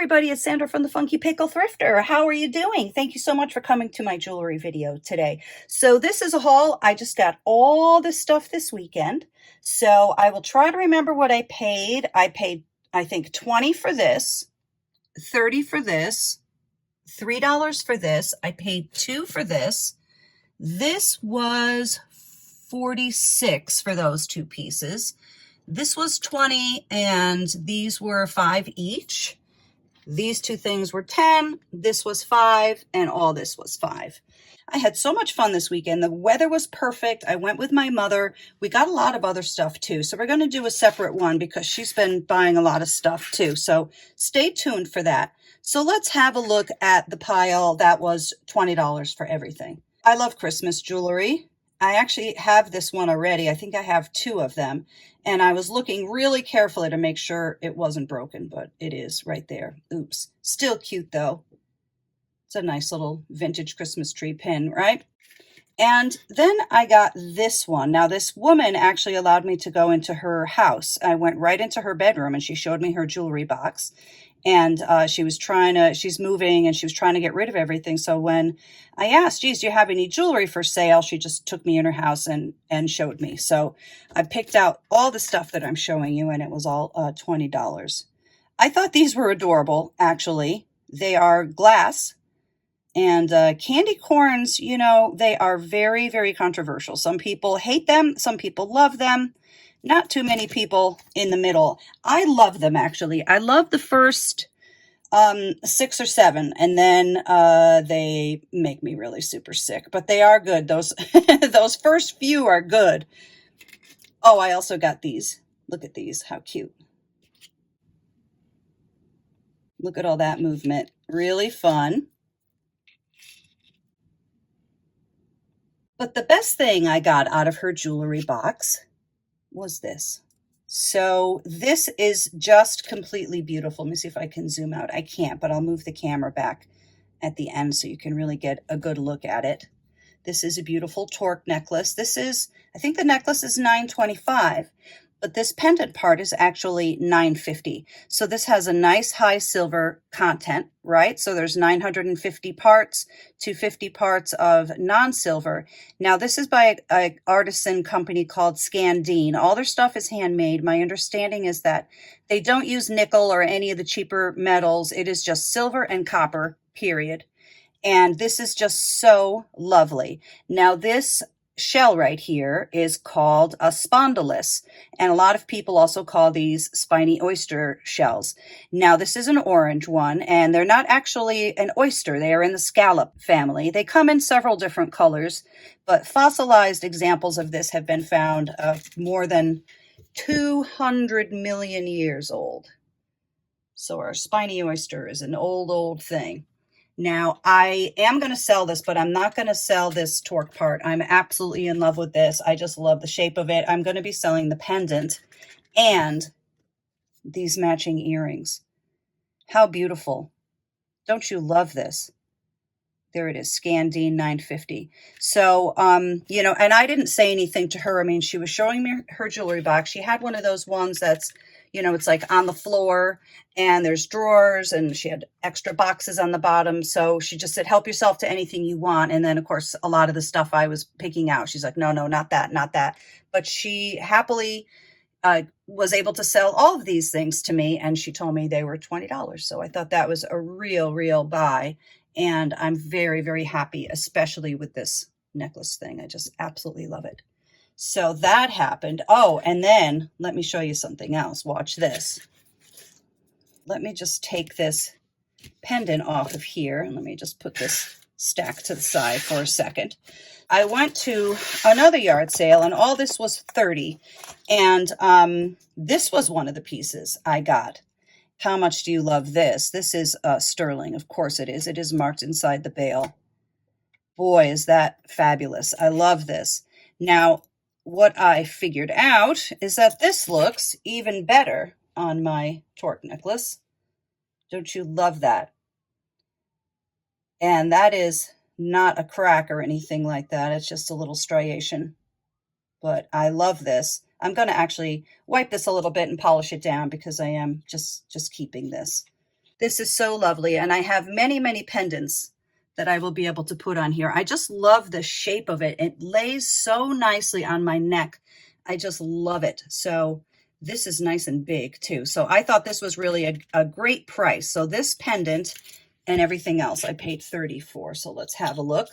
everybody, it's Sandra from the Funky Pickle Thrifter. How are you doing? Thank you so much for coming to my jewelry video today. So this is a haul. I just got all this stuff this weekend. So I will try to remember what I paid. I paid, I think, 20 for this, 30 for this, $3 for this. I paid 2 for this. This was 46 for those 2 pieces. This was 20 and these were 5 each. These 2 things were 10, this was 5, and all this was 5. I had so much fun this weekend. The weather was perfect. I went with my mother. We got a lot of other stuff too. So we're going to do a separate one because she's been buying a lot of stuff too. So stay tuned for that. So let's have a look at the pile that was $20 for everything. I love Christmas jewelry. I actually have this one already. I think I have 2 of them. And I was looking really carefully to make sure it wasn't broken, but it is right there. Oops. Still cute though. It's a nice little vintage Christmas tree pin, right? And then I got this one. Now this woman actually allowed me to go into her house. I went right into her bedroom and she showed me her jewelry box. And she's moving and she was trying to get rid of everything. So when I asked, geez, do you have any jewelry for sale? She just took me in her house and showed me. So I picked out all the stuff that I'm showing you and it was all $20. I thought these were adorable, actually. They are glass and candy corns, you know, they are very, very controversial. Some people hate them. Some people love them. Not too many people in the middle. I love them, actually. I love the first 6 or 7, and then they make me really super sick. But they are good. Those those first few are good. Oh, I also got these. Look at these. How cute. Look at all that movement. Really fun. But the best thing I got out of her jewelry box was this. So this is just completely beautiful. Let me see if I can zoom out. I can't, but I'll move the camera back at the end so you can really get a good look at it. This is a beautiful torque necklace. I think the necklace is $9.25, but this pendant part is actually $9.50. So this has a nice high silver content, right? So there's 950 parts, 250 parts of non-silver. Now this is by an artisan company called Scandine. All their stuff is handmade. My understanding is that they don't use nickel or any of the cheaper metals. It is just silver and copper, period. And this is just so lovely. Now this shell right here is called a spondylus, and a lot of people also call these spiny oyster shells. Now this is an orange one, and they're not actually an oyster. They are in the scallop family. They come in several different colors, but fossilized examples of this have been found more than 200 million years old. So our spiny oyster is an old thing. Now, I am going to sell this, but I'm not going to sell this torque part. I'm absolutely in love with this. I just love the shape of it. I'm going to be selling the pendant and these matching earrings. How beautiful. Don't you love this? There it is, Scandine 950. So, you know, and I didn't say anything to her. I mean, she was showing me her jewelry box. She had one of those ones that's, you know, it's like on the floor and there's drawers and she had extra boxes on the bottom. So she just said, help yourself to anything you want. And then of course, a lot of the stuff I was picking out, she's like, no, not that, not that. But she happily was able to sell all of these things to me. And she told me they were $20. So I thought that was a real buy. And I'm very, very happy, especially with this necklace thing. I just absolutely love it. So that happened. Oh, and then let me show you something else. Watch this. Let me just take this pendant off of here. And let me just put this stack to the side for a second. I went to another yard sale and all this was 30. And this was one of the pieces I got. How much do you love this? This is sterling. Of course it is. It is marked inside the bail. Boy, is that fabulous. I love this. Now, what I figured out is that this looks even better on my torque necklace. Don't you love that? And that is not a crack or anything like that. It's just a little striation. But I love this. I'm going to actually wipe this a little bit and polish it down because I am just keeping this. This is so lovely. And I have many, many pendants that I will be able to put on here. I just love the shape of it. It lays so nicely on my neck. I just love it. So this is nice and big too. So I thought this was really a great price. So this pendant and everything else I paid $30 for. So let's have a look.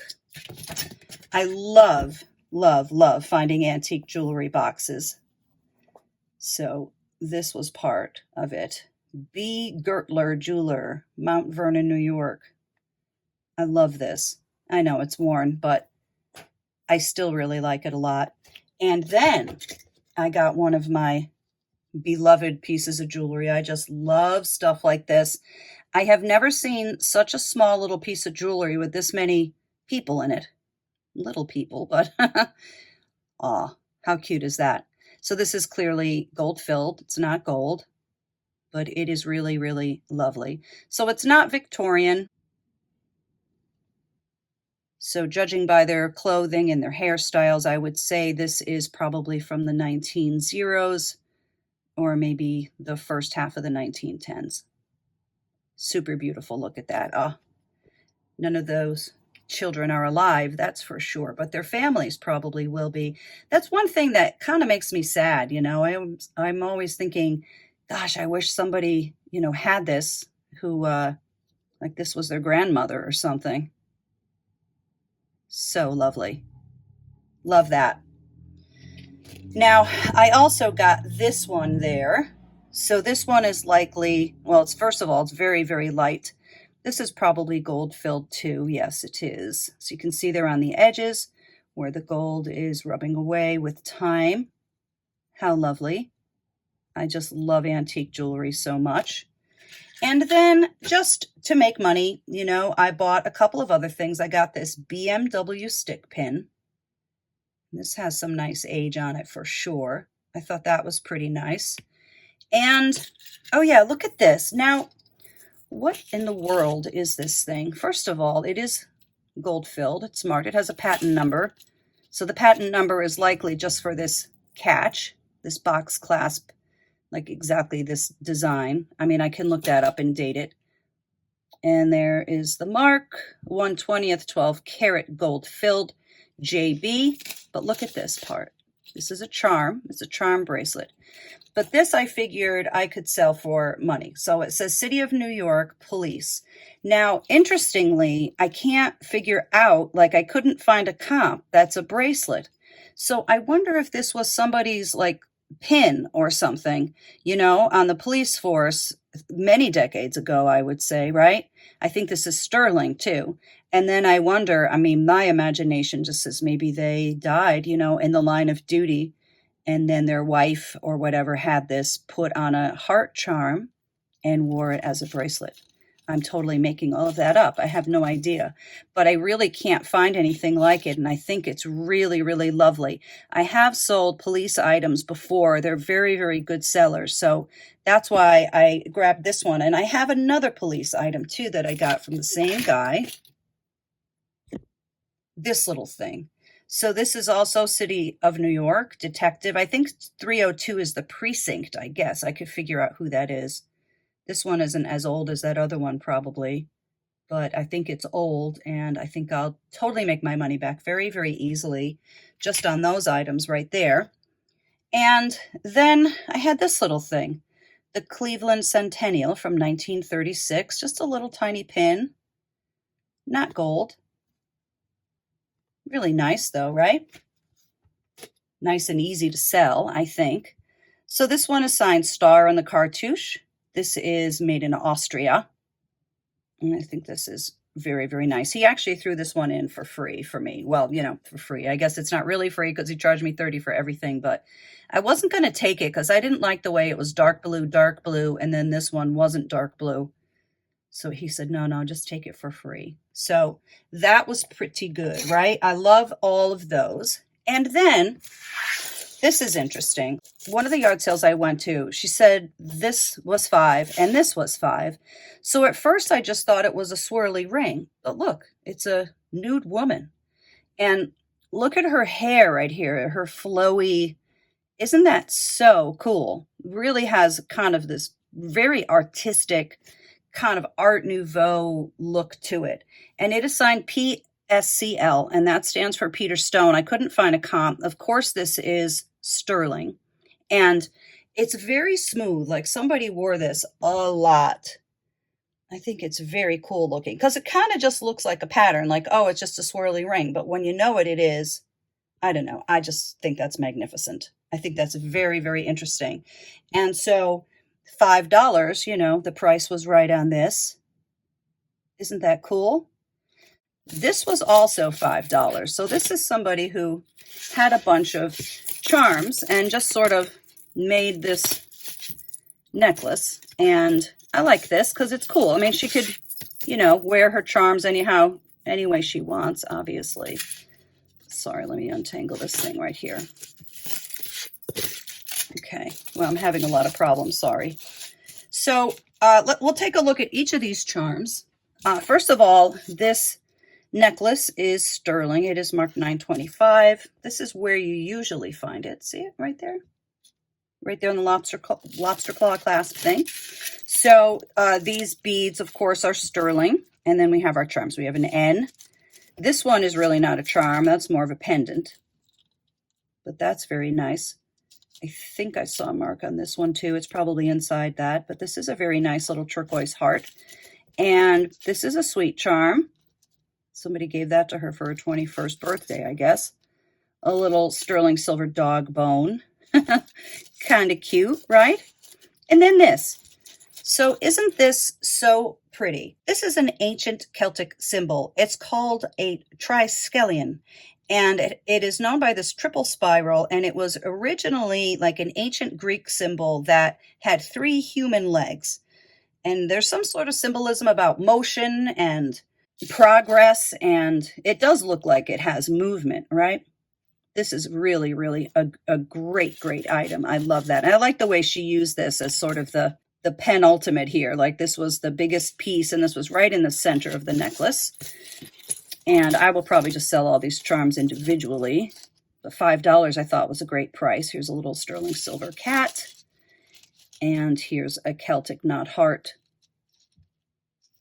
I love, love, love finding antique jewelry boxes. So this was part of it. B. Gertler Jeweler, Mount Vernon, New York. I love this. I know it's worn, but I still really like it a lot. And then I got one of my beloved pieces of jewelry. I just love stuff like this. I have never seen such a small little piece of jewelry with this many people in it. Little people, but aw, how cute is that? So this is clearly gold filled. It's not gold, but it is really, really lovely. So it's not Victorian. So judging by their clothing and their hairstyles, I would say this is probably from the 1900s or maybe the first half of the 1910s. Super beautiful. Look at that. None of those children are alive, that's for sure, but their families probably will be. That's one thing that kind of makes me sad, you know. I'm always thinking, gosh, I wish somebody, you know, had this who like this was their grandmother or something. So lovely. Love that. Now, I also got this one there. So this one is likely, well, it's first of all, it's very, very light. This is probably gold filled too. Yes, it is. So you can see there on the edges where the gold is rubbing away with time. How lovely. I just love antique jewelry so much. And then just to make money, you know, I bought a couple of other things. I got this BMW stick pin. This has some nice age on it for sure. I thought that was pretty nice. And, oh yeah, look at this. Now, what in the world is this thing? First of all, it is gold filled. It's marked. It has a patent number. So the patent number is likely just for this catch, this box clasp, like exactly this design. I mean, I can look that up and date it. And there is the mark, 1/20th 12 karat gold filled JB. But look at this part. This is a charm. It's a charm bracelet. But this I figured I could sell for money. So it says City of New York Police. Now, interestingly, I can't figure out, like I couldn't find a comp that's a bracelet. So I wonder if this was somebody's like pin or something, you know, on the police force many decades ago, I would say, right? I think this is sterling too. And then I wonder, I mean, my imagination just says maybe they died, you know, in the line of duty. And then their wife or whatever had this put on a heart charm and wore it as a bracelet. I'm totally making all of that up. I have no idea, but I really can't find anything like it. And I think it's really, really lovely. I have sold police items before. They're very, very good sellers. So that's why I grabbed this one. And I have another police item too that I got from the same guy. This little thing. So this is also City of New York, detective. I think 302 is the precinct, I guess. I could figure out who that is. This one isn't as old as that other one probably, but I think it's old, and I think I'll totally make my money back very, very easily just on those items right there. And then I had this little thing, the Cleveland Centennial from 1936, just a little tiny pin, not gold. Really nice though, right? Nice and easy to sell, I think. So this one is signed Star on the cartouche. This is made in Austria. And I think this is very, very nice. He actually threw this one in for free for me. Well, you know, for free. I guess it's not really free because he charged me $30 for everything, but I wasn't going to take it because I didn't like the way it was dark blue, and then this one wasn't dark blue. So he said, no, just take it for free. So that was pretty good, right? I love all of those. And then this is interesting. One of the yard sales I went to, she said this was $5 and this was $5. So at first I just thought it was a swirly ring, but look, it's a nude woman. And look at her hair right here, her flowy. Isn't that so cool? Really has kind of this very artistic kind of Art Nouveau look to it. And it is signed PSCL, and that stands for Peter Stone. I couldn't find a comp. Of course, this is sterling. And it's very smooth. Like somebody wore this a lot. I think it's very cool looking because it kind of just looks like a pattern, like, oh, it's just a swirly ring. But when you know what it is, I don't know. I just think that's magnificent. I think that's very, very interesting. And so $5, you know, the price was right on this. Isn't that cool? This was also $5. So this is somebody who had a bunch of charms and just sort of made this necklace. And I like this because it's cool. I mean, she could, you know, wear her charms anyhow, any way she wants, obviously. Sorry, let me untangle this thing right here. Okay, well, I'm having a lot of problems, sorry. So we'll take a look at each of these charms. First of all, this necklace is sterling. It is marked 925. This is where you usually find it. See it right there? Right there on the lobster claw clasp thing. So these beads, of course, are sterling. And then we have our charms. We have an N. This one is really not a charm. That's more of a pendant. But that's very nice. I think I saw a mark on this one too. It's probably inside that. But this is a very nice little turquoise heart. And this is a sweet charm. Somebody gave that to her for her 21st birthday, I guess. A little sterling silver dog bone. Kind of cute, right? And then this. So isn't this so pretty? This is an ancient Celtic symbol. It's called a triskelion, and it is known by this triple spiral, and it was originally like an ancient Greek symbol that had 3 human legs. And there's some sort of symbolism about motion and progress, and it does look like it has movement, right? This is really, really a great, great item. I love that. And I like the way she used this as sort of the penultimate here. Like this was the biggest piece, and this was right in the center of the necklace. And I will probably just sell all these charms individually. But $5 I thought was a great price. Here's a little sterling silver cat. And here's a Celtic knot heart.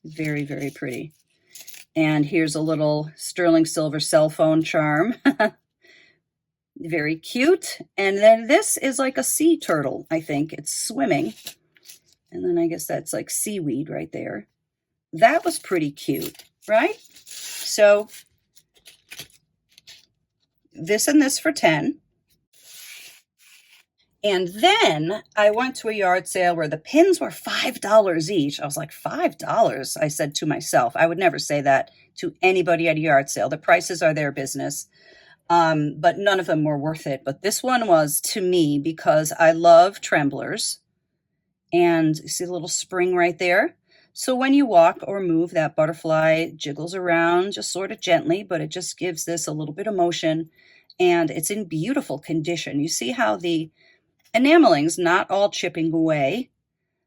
Very, very pretty. And here's a little sterling silver cell phone charm. Very cute. And then this is like a sea turtle, I think. It's swimming. And then I guess that's like seaweed right there. That was pretty cute, right? So this and this for 10. And then I went to a yard sale where the pins were $5 each. I was like, $5? I said to myself. I would never say that to anybody at a yard sale. The prices are their business. But none of them were worth it. But this one was to me because I love tremblers. And you see the little spring right there? So when you walk or move, that butterfly jiggles around just sort of gently, but it just gives this a little bit of motion. And it's in beautiful condition. You see how the enameling's not all chipping away.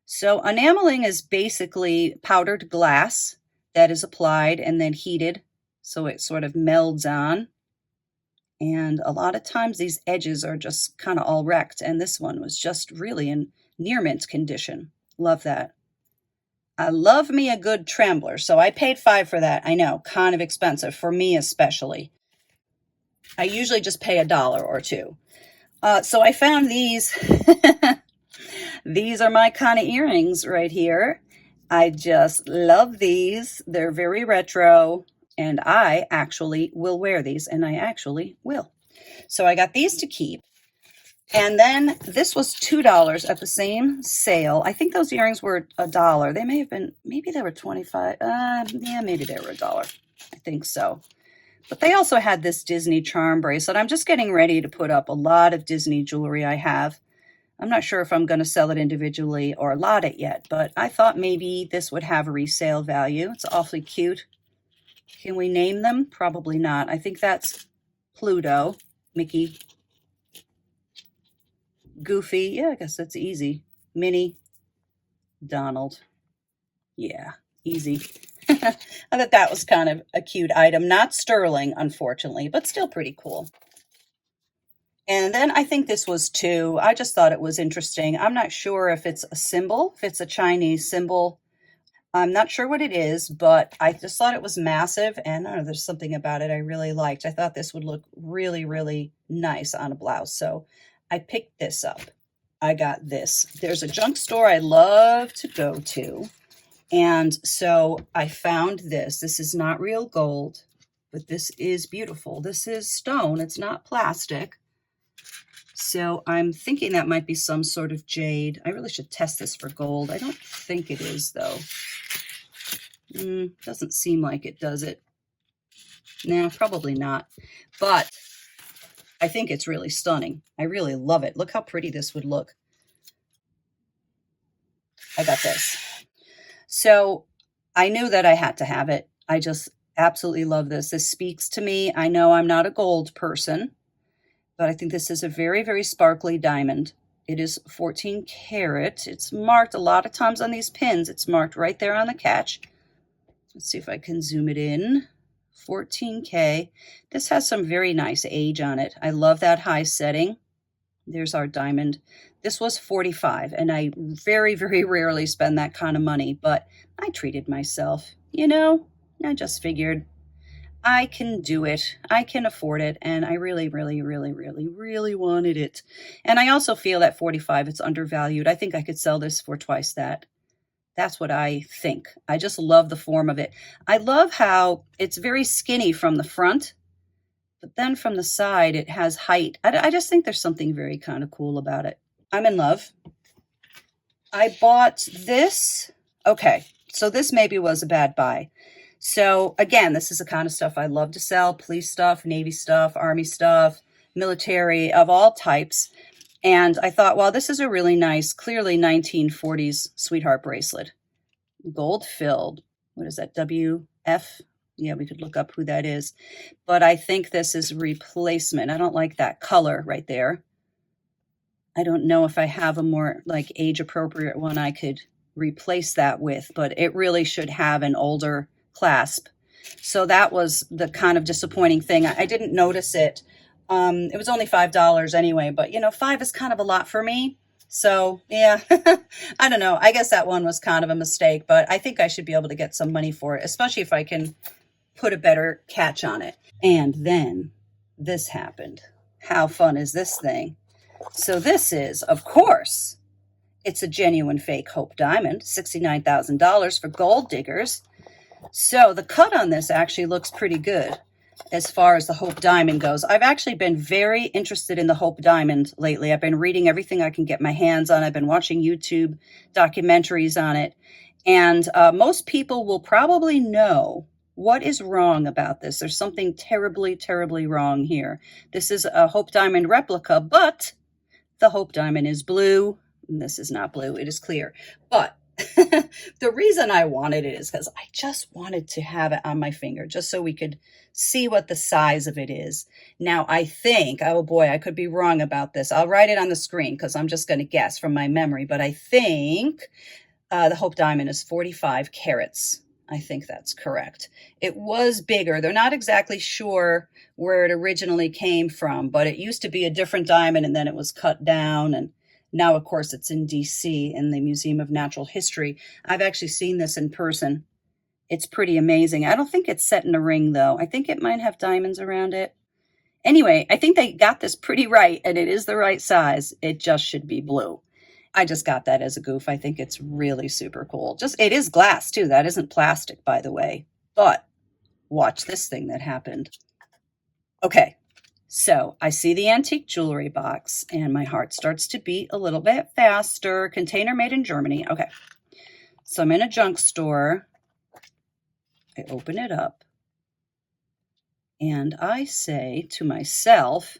So enameling is basically powdered glass that is applied and then heated. So it sort of melds on. And a lot of times these edges are just kind of all wrecked. And this one was just really in near mint condition. Love that. I love me a good trembler. So I paid $5 for that. I know, kind of expensive for me especially. I usually just pay $1 or $2. So I found these. These are my kind of earrings right here. I just love these. They're very retro. And I actually will wear these, and I actually will. So I got these to keep. And then this was $2 at the same sale. I think those earrings were $1. They may have been, maybe they were 25. Yeah, maybe they were $1. I think so. But they also had this Disney charm bracelet. I'm just getting ready to put up a lot of Disney jewelry I have. I'm not sure if I'm going to sell it individually or lot it yet, but I thought maybe this would have a resale value. It's awfully cute. Can we name them? Probably not. I think that's Pluto, Mickey, Goofy. Yeah, I guess that's easy. Minnie, Donald. Yeah, easy. I thought that was kind of a cute item. Not sterling, unfortunately, but still pretty cool. And then I think this was $2. I just thought it was interesting. I'm not sure if it's a symbol, if it's a Chinese symbol. I'm not sure what it is, but I just thought it was massive, and I don't know, there's something about it I really liked. I thought this would look really, really nice on a blouse, so I picked this up. I got this. There's a junk store I love to go to, and so I found this. This is not real gold, but this is beautiful. This is stone. It's not plastic. So I'm thinking that might be some sort of jade. I really should test this for gold. I don't think it is, though. Doesn't seem like it, does it? Nah, probably not. But I think it's really stunning. I really love it. Look how pretty this would look. I got this. So I knew that I had to have it. I just absolutely love this. This speaks to me. I know I'm not a gold person, but I think this is a very, very sparkly diamond. It is 14 karat. It's marked a lot of times on these pins. It's marked right there on the catch. Let's see if I can zoom it in. 14K. This has some very nice age on it. I love that high setting. There's our diamond. This was 45, and I very, very rarely spend that kind of money, but I treated myself. You know, I just figured I can do it. I can afford it, and I really, really, really, really, really wanted it. And I also feel at 45 it's undervalued. I think I could sell this for twice that. That's what I think. I just love the form of it. I love how it's very skinny from the front, but then from the side it has height. I just think there's something very kind of cool about it. I'm in love. I bought this. Okay, so this maybe was a bad buy. So again, this is the kind of stuff I love to sell. Police stuff, Navy stuff, Army stuff, military of all types. And I thought, well, this is a really nice, clearly 1940s sweetheart bracelet. Gold filled. What is that, WF? Yeah, we could look up who that is. But I think this is replacement. I don't like that color right there. I don't know if I have a more like age appropriate one I could replace that with, but it really should have an older clasp. So that was the kind of disappointing thing. I didn't notice it. It was only $5 anyway, but you know, 5 is kind of a lot for me. So yeah, I don't know. I guess that one was kind of a mistake, but I think I should be able to get some money for it, especially if I can put a better catch on it. And then this happened. How fun is this thing? So this is, of course, it's a genuine fake Hope diamond, $69,000 for gold diggers. So the cut on this actually looks pretty good as far as the Hope diamond goes. I've actually been very interested in the Hope diamond lately. I've been reading everything I can get my hands on. I've been watching YouTube documentaries on it. And most people will probably know what is wrong about this. There's something terribly, terribly wrong here. This is a Hope diamond replica, but the Hope diamond is blue. And this is not blue. It is clear. But the reason I wanted it is because I just wanted to have it on my finger just so we could see what the size of it is. Now, I think, oh boy, I could be wrong about this. I'll write it on the screen because I'm just going to guess from my memory. But I think the Hope diamond is 45 carats. I think that's correct. It was bigger. They're not exactly sure where it originally came from, but it used to be a different diamond and then it was cut down. And now, of course, it's in DC in the Museum of Natural History. I've actually seen this in person. It's pretty amazing. I don't think it's set in a ring, though. I think it might have diamonds around it. Anyway, I think they got this pretty right, and it is the right size. It just should be blue. I just got that as a goof. I think it's really super cool. It is glass, too. That isn't plastic, by the way. But watch this thing that happened. Okay. So I see the antique jewelry box and my heart starts to beat a little bit faster. Container made in Germany. Okay. So I'm in a junk store. I open it up and I say to myself,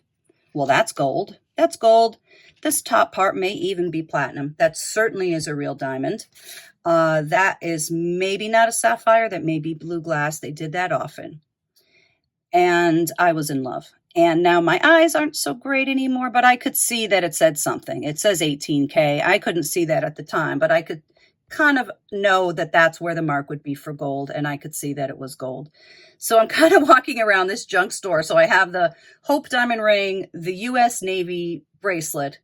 well, that's gold. That's gold. This top part may even be platinum. That certainly is a real diamond. That is maybe not a sapphire. That may be blue glass. They did that often. And I was in love. And now my eyes aren't so great anymore, but I could see that it said something. It says 18K. I couldn't see that at the time, but I could kind of know that that's where the mark would be for gold, and I could see that it was gold. So I'm kind of walking around this junk store. So I have the Hope diamond ring, the U.S. Navy bracelet,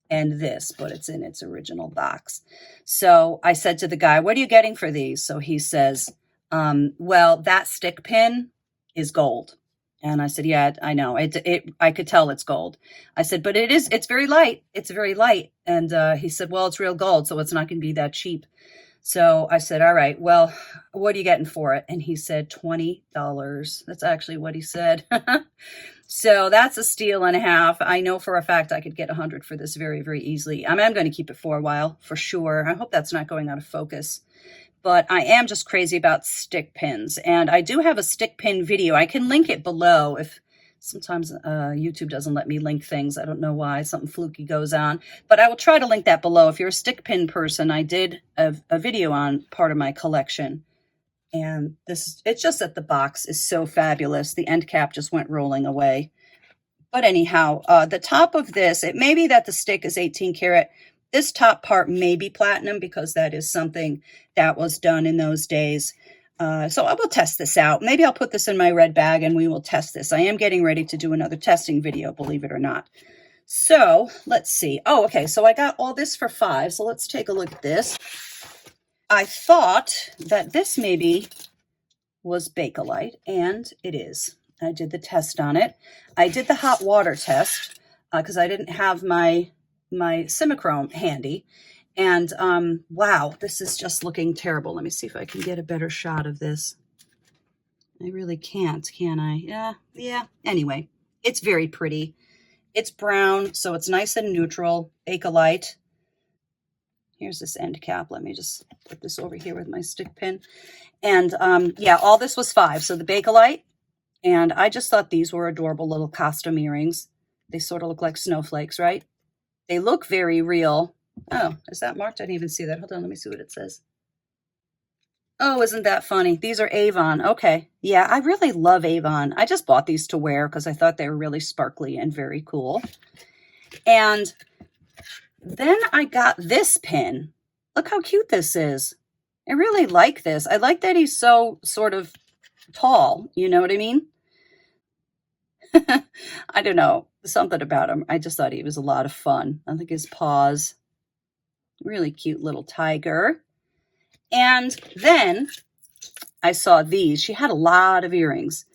and this, but it's in its original box. So I said to the guy, what are you getting for these? So he says, well, that stick pin is gold. And I said, yeah, I know. I could tell it's gold. I said, but it's very light. It's very light. And he said, well, it's real gold, so it's not going to be that cheap. So I said, all right, well, what are you getting for it? And he said, $20. That's actually what he said. So that's a steal and a half. I know for a fact I could get 100 for this very, very easily. I'm going to keep it for a while for sure. I hope that's not going out of focus. But I am just crazy about stick pins. And I do have a stick pin video. I can link it below if sometimes YouTube doesn't let me link things. I don't know why. Something fluky goes on. But I will try to link that below. If you're a stick pin person, I did a video on part of my collection. And it's just that the box is so fabulous. The end cap just went rolling away. But anyhow, the top of this, it may be that the stick is 18 karat. This top part may be platinum because that is something that was done in those days. So I will test this out. Maybe I'll put this in my red bag and we will test this. I am getting ready to do another testing video, believe it or not. So let's see. Oh, okay. So I got all this for $5. So let's take a look at this. I thought that this maybe was Bakelite, and it is. I did the test on it. I did the hot water test because I didn't have my Simichrome handy. And wow, this is just looking terrible. Let me see if I can get a better shot of this. I really can't, can I? Yeah. Anyway, it's very pretty. It's brown, so it's nice and neutral. Bakelite. Here's this end cap. Let me just put this over here with my stick pin. And yeah, all this was $5. So the Bakelite, and I just thought these were adorable little costume earrings. They sort of look like snowflakes, right? They look very real. Oh, is that marked? I didn't even see that. Hold on, let me see what it says. Oh, isn't that funny? These are Avon. Okay. Yeah, I really love Avon. I just bought these to wear because I thought they were really sparkly and very cool. And then I got this pin. Look how cute this is. I really like this. I like that he's so sort of tall. You know what I mean? I don't know. Something about him. I just thought he was a lot of fun. I think his paws. Really cute little tiger. And then I saw these. She had a lot of earrings.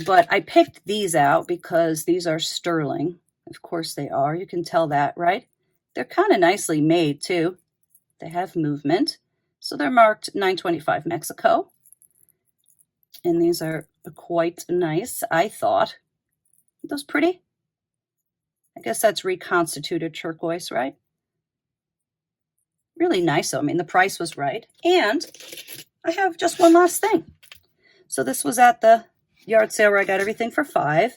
But I picked these out because these are sterling. Of course they are. You can tell that, right? They're kind of nicely made, too. They have movement. So they're marked $9.25 Mexico. And these are quite nice, I thought. Aren't those pretty? I guess that's reconstituted turquoise, right? Really nice. I mean, the price was right. And I have just one last thing. So this was at the yard sale where I got everything for $5.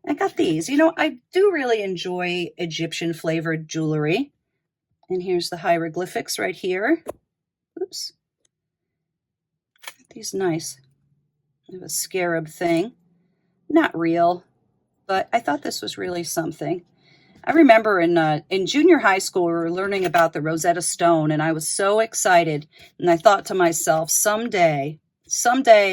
I got these. You know, I do really enjoy Egyptian flavored jewelry. And here's the hieroglyphics right here. Oops. These nice. I have a scarab thing. Not real, but I thought this was really something. I remember in junior high school, we were learning about the Rosetta Stone, and I was so excited. And I thought to myself, someday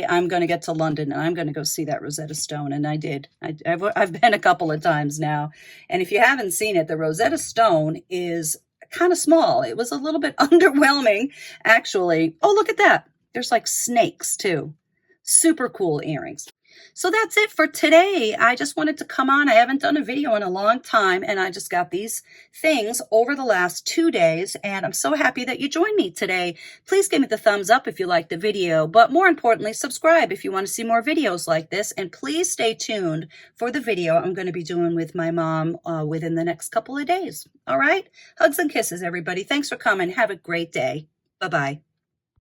I'm going to get to London and I'm going to go see that Rosetta Stone. And I did. I've been a couple of times now. And if you haven't seen it, the Rosetta Stone is kind of small. It was a little bit underwhelming, actually. Oh, look at that. There's like snakes too. Super cool earrings. So that's it for today. I just wanted to come on. I haven't done a video in a long time, and I just got these things over the last 2 days, and I'm so happy that you joined me today. Please give me the thumbs up if you liked the video, but more importantly, subscribe if you want to see more videos like this, and please stay tuned for the video I'm going to be doing with my mom within the next couple of days. All right? Hugs and kisses, everybody. Thanks for coming. Have a great day. Bye-bye.